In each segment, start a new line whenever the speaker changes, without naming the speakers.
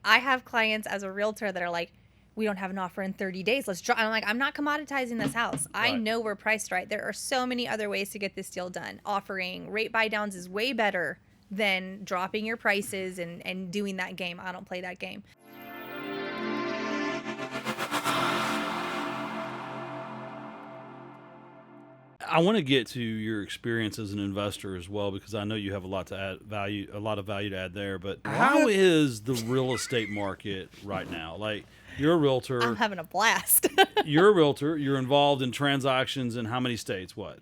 I have clients as a realtor that are like, we don't have an offer in 30 days. Let's draw. I'm like, I'm not commoditizing this house. I
Right.
know we're priced right. There are so many other ways to get this deal done. Offering rate buy downs is way better than dropping your prices and doing that game. I don't play that game.
I want to get to your experience as an investor as well because I know you have a lot to add value, a lot of value to add there. But how is the real estate market right now? Like, you're a
I'm
realtor.
having a blast.
You're a realtor. You're involved in transactions in how many states? What?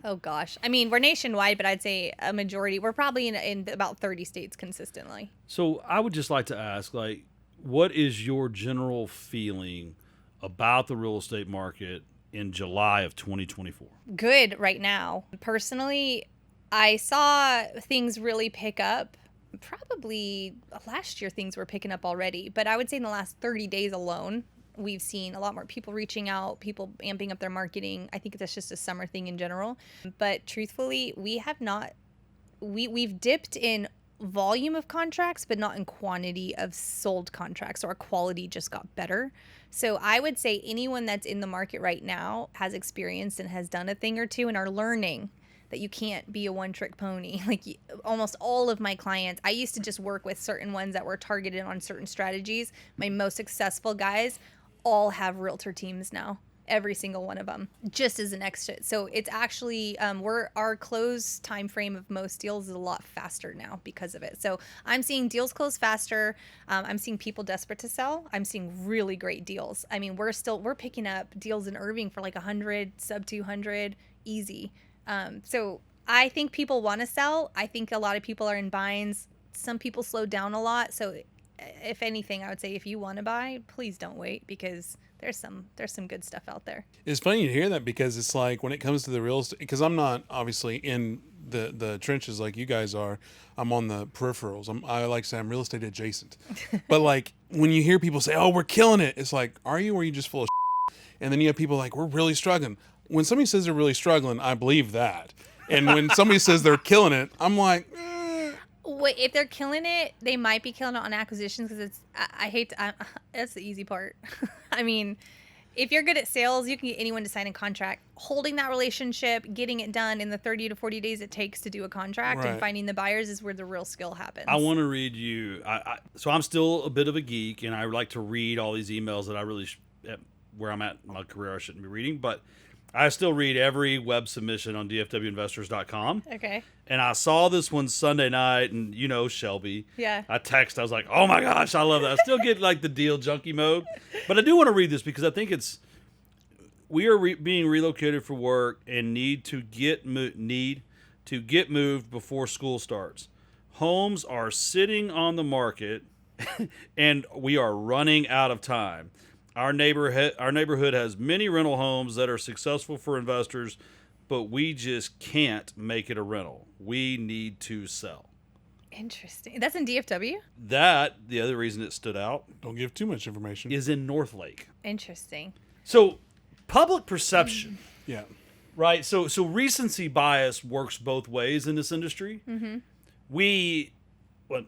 Oh gosh. I mean, we're nationwide, but I'd say a majority. We're probably in about 30 states consistently.
So I would just like to ask, like, what is your general feeling about the real estate market in July of 2024?
Good right now. Personally, I saw things really pick up. Probably last year things were picking up already, but I would say in the last 30 days alone, we've seen a lot more people reaching out, people amping up their marketing. I think that's just a summer thing in general. But truthfully, we have not we've dipped in volume of contracts but not in quantity of sold contracts, or our quality just got better. So I would say anyone that's in the market right now has experienced and has done a thing or two and are learning that you can't be a one trick pony. Like almost all of my clients, I used to just work with certain ones that were targeted on certain strategies. My most successful guys all have realtor teams now, every single one of them, just as an extra. So it's actually our close time frame of most deals is a lot faster now because of it. So I'm seeing deals close faster. I'm seeing people desperate to sell. I'm seeing really great deals. I mean, we're picking up deals in Irving for like 100, sub 200, easy. So I think people want to sell. I think a lot of people are in binds. Some people slowed down a lot. So if anything, I would say if you want to buy, please don't wait, because there's some good stuff out there.
It's funny to hear that, because it's like when it comes to the real estate, because I'm not obviously in the trenches like you guys are. I'm on the peripherals. I like to say I'm real estate adjacent. But like when you hear people say, "Oh, we're killing it," it's like, are you, or are you just full of shit? And then you have people like, "We're really struggling." When somebody says they're really struggling, I believe that. And when somebody says they're killing it, I'm like,
Wait, if they're killing it, they might be killing it on acquisitions, because I hate to, that's the easy part. I mean, if you're good at sales, you can get anyone to sign a contract. Holding that relationship, getting it done in the 30 to 40 days it takes to do a contract, and
Right.
finding the buyers is where the real skill happens.
I want to read you. So I'm still a bit of a geek, and I like to read all these emails that I really, where I'm at in my career, I shouldn't be reading, but I still read every web submission on dfwinvestors.com.
Okay.
And I saw this one Sunday night, and you know Shelby.
Yeah.
I was like, oh my gosh, I love that. I still get like the deal junkie mode. But I do want to read this because I think we are being relocated for work and need to get moved before school starts. Homes are sitting on the market and we are running out of time. Our neighborhood has many rental homes that are successful for investors, but we just can't make it a rental. We need to sell.
Interesting. That's in DFW?
The other reason it stood out
don't give too much information.
is in Northlake.
Interesting.
So public perception,
Yeah.
right? So recency bias works both ways in this industry. Mm-hmm.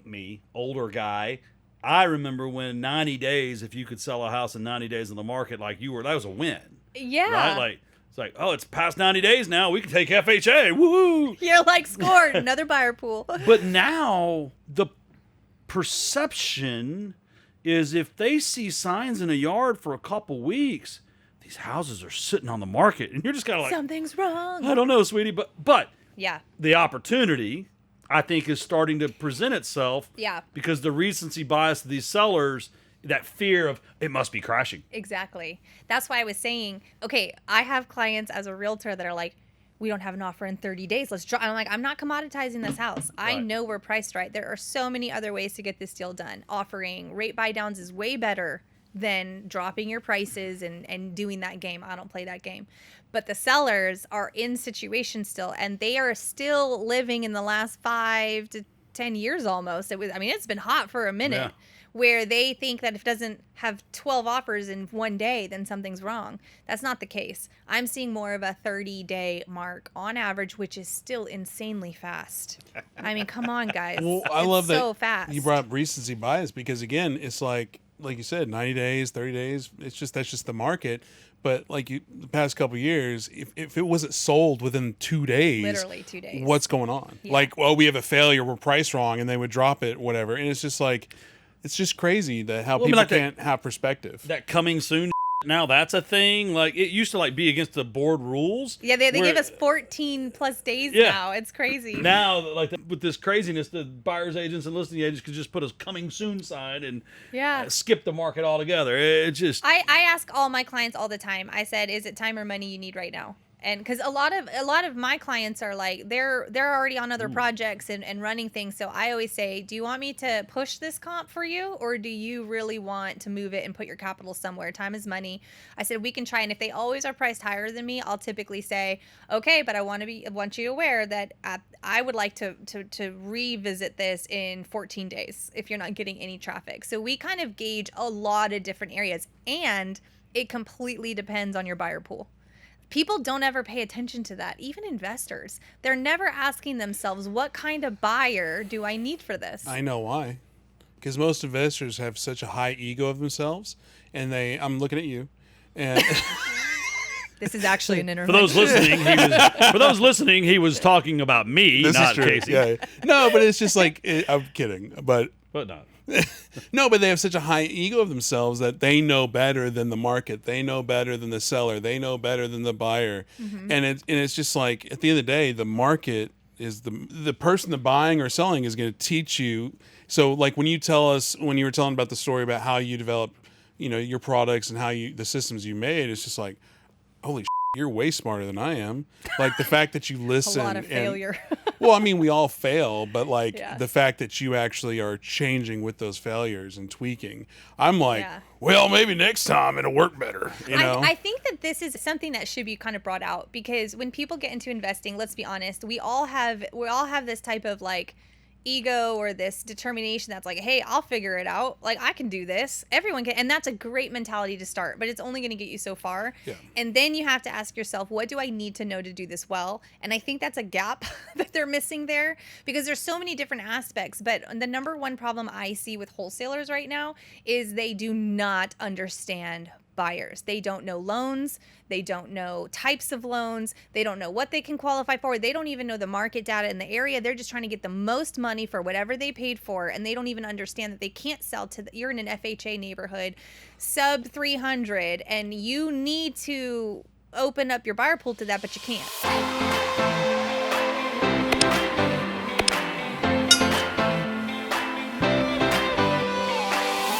Me, older guy, I remember when 90 days, if you could sell a house in 90 days in the market, like that was a win.
Yeah.
Right? Like, it's like, oh, it's past 90 days now. We can take FHA. Woo!
You're like, scored. Another buyer pool.
But now the perception is if they see signs in a yard for a couple weeks, these houses are sitting on the market. And you're just kind of like,
Something's wrong.
I don't know, sweetie. But
Yeah.
the opportunity, I think, is starting to present itself.
Yeah.
Because the recency bias of these sellers, that fear of it must be crashing.
Exactly. That's why I was saying, okay, I have clients as a realtor that are like, we don't have an offer in 30 days. Let's draw. I'm like, I'm not commoditizing this house. I
Right.
know we're priced right. There are so many other ways to get this deal done. Offering rate buy downs is way better than dropping your prices and doing that game. I don't play that game. But the sellers are in situations still, and they are still living in the last 5 to 10 years almost. It's been hot for a minute.
Yeah.
where they think that if it doesn't have 12 offers in one day, then something's wrong. That's not the case. I'm seeing more of a 30-day mark on average, which is still insanely fast. I mean, come on, guys.
Well, I
It's
love that
so fast.
you brought up recency bias because, again, it's like you said, 90 days, 30 days. That's just the market. But the past couple of years, if it wasn't sold within 2 days,
Literally 2 days.
what's going on?
Yeah.
Like, well, we have a failure, we're priced wrong, and they would drop it, whatever. And it's just like, it's just crazy that how people can't have perspective.
That coming soon. Now that's a thing. Like it used to be against the board rules.
Yeah, they give us 14 plus days now. It's crazy.
Now, with this craziness, the buyer's agents and listing agents could just put a coming soon sign and skip the market altogether. It just.
I ask all my clients all the time. I said, "Is it time or money you need right now?" And because a lot of my clients are like they're already on other projects and running things. So I always say, do you want me to push this comp for you, or do you really want to move it and put your capital somewhere? Time is money. I said we can try, and if they always are priced higher than me, I'll typically say, okay, but I want you aware that I would like to revisit this in 14 days if you're not getting any traffic. So we kind of gauge a lot of different areas, and it completely depends on your buyer pool. People don't ever pay attention to that. Even investors, they're never asking themselves, what kind of buyer do I need for this?
I know why. Because most investors have such a high ego of themselves, and I'm looking at you, and
This is actually an interview.
For those listening, he was talking about me,
this
not
is true.
Casey.
Yeah. No, but it's just I'm kidding, but
not.
no, but they have such a high ego of themselves that they know better than the market. They know better than the seller. They know better than the buyer. And it's just like, at the end of the day, the market is the person that buying or selling is going to teach you. So like when you were telling about the story about how you develop, your products and the systems you made, it's just like, holy you're way smarter than I am. Like the fact that you listen.
A lot of failure.
Well, I mean, we all fail, but the fact that you actually are changing with those failures and tweaking, I'm like, well, maybe next time it'll work better.
I think that this is something that should be kind of brought out, because when people get into investing, let's be honest, we all have this type of ego or this determination that's like, hey, I'll figure it out. Like, I can do this. Everyone can. And that's a great mentality to start, but it's only going to get you so far.
Yeah.
And then you have to ask yourself, what do I need to know to do this well? And I think that's a gap that they're missing there, because there's so many different aspects. But the number one problem I see with wholesalers right now is they do not understand buyers. They don't know loans. They don't know types of loans. They don't know what they can qualify for. They don't even know the market data in the area. They're just trying to get the most money for whatever they paid for. And they don't even understand that they can't sell you're in an FHA neighborhood, sub 300, and you need to open up your buyer pool to that, but you can't.